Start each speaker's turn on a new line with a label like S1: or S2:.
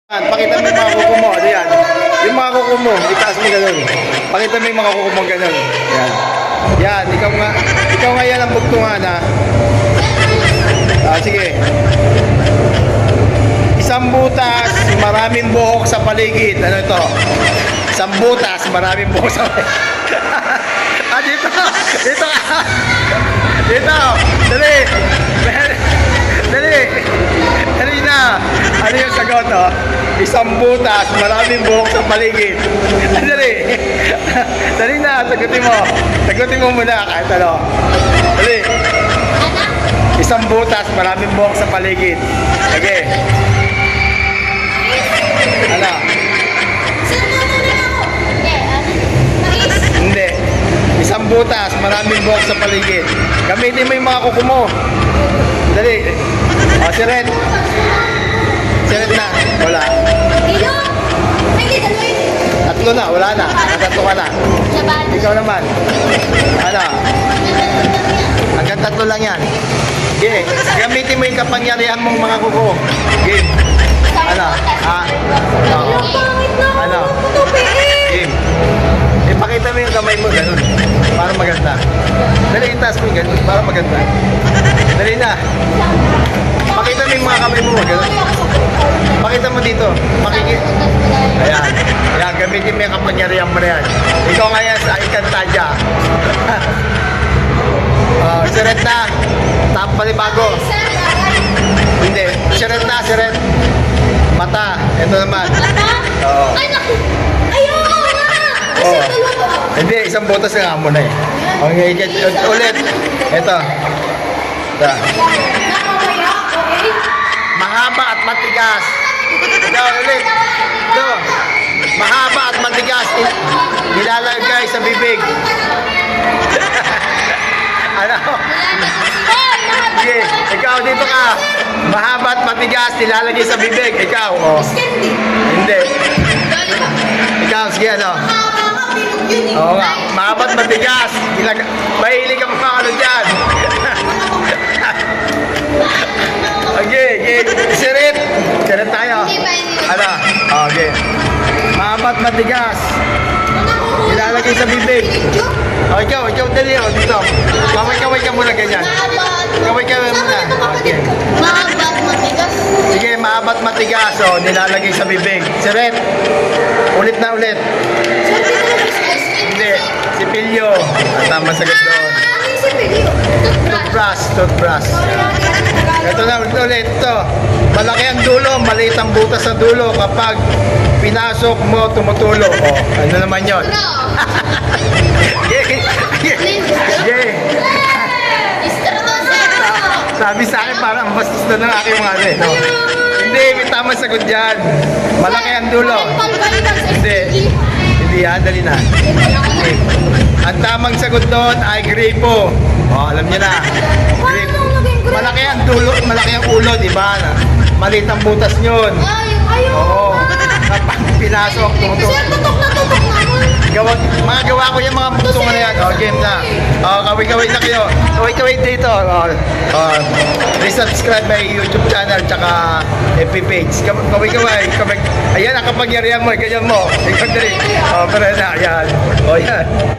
S1: Pakita mo yung mga kuko mo. Ano yan? Yung mga kuko mo, itaas mo ganun. Pakita mo yung mga kuko mo ganun. Yan. Yan, ikaw nga yan ang bugtungan ha. Sige. Isang butas, maraming buhok sa paligid. Ano ito? Isang butas, maraming buhok sa paligid. Dito. Dito ka. Dito. Dali. Dali. Dali na. Ano yung sagot, oh? Isang butas, maraming buhok sa paligid. Dali. Dali na, sagutin mo. Sagutin mo muna kahit ano. Dali. Isang butas, maraming buhok sa paligid. Sige. Ano? Hindi. Isang butas, maraming buhok sa paligid. Gamitin mo yung mga kuko mo. Dali. O, si Red. Si Red na. Wala. Tatlo na, wala na. Tatlo ka na. Ikaw naman. Ano? Hanggang tatlo lang yan. Okay. Gamitin mo yung kapangyarihan mong mga kuko. Game. Ano? Ano? Game. Ipakita mo yung kamay mo ganun. Para maganda. Dali, itaas mo yung ganun. Para maganda. Dali na. Pakita mo yung mga kamay mo ganun. Pakita mo dito. Ayan. Ayan, gamitin mo yung kapangyarihan mo na yan. Ikaw nga yan sa Encantadia. Siret na. Tap palibago. Hindi. Siret na, siret. Mata. Ito naman. Oo. Oh. Hindi, isang butas nga mo na eh. Okay, ulit. Ito. Mahaba at matigas. Ito, ulit. Ito. Mahaba at matigas. Nilalagay sa bibig. Ano? Sige, ikaw dito ka. Mahaba at matigas, nilalagay sa bibig. Ikaw, oh. Hindi. Ikaw, sige, ano? Oo nga, mahaba at matigas. Mahilig ka mga ano dyan. Okay, okay. Sirit. Sirit tayo. Ano? Okay. Mahaba at matigas. Nilalagay sa bibig. O, ikaw, dali o, dito. Kaway-kaway ka muna ganyan. Kaway-kaway muna. Okay.
S2: Mahabat matigas.
S1: Sige, mahabat matigas. O, nilalagay sa bibig. Siret. Ulit na ulit. Hindi. Si Pilyo. Tama sagot doon.
S2: Si Pilyo.
S1: Toothbrush. Ito na ulit. Ito. Malaki ang dulo, maliit ang butas sa dulo. Kapag pinasok mo, tumutulo. O, ano naman yun? Sabi sa akin parang bastos na ng aking mga ano, no? Hindi, may tama sagot dyan. Malaki ang dulo. Hindi. Hindi yan, dali na. Okay. Ang tamang sagot doon ay gripo. O, alam niyo na. Gripo. Malaki ang dulo, malaki ang ulo, di ba? Maliit ang butas yun. Oo. Kapag pinasok, tumutok. Mga gawa ko yung mga bugtungan na yan. O, game na. O, kaway-kaway na kayo. Kaway-kaway dito. Please subscribe my YouTube channel tsaka FB page. Kaway-kaway. Ayan, ang kapangyarihan mo. Ganyan mo. Ikaw dali. O, pero na. Ayan. O, yan.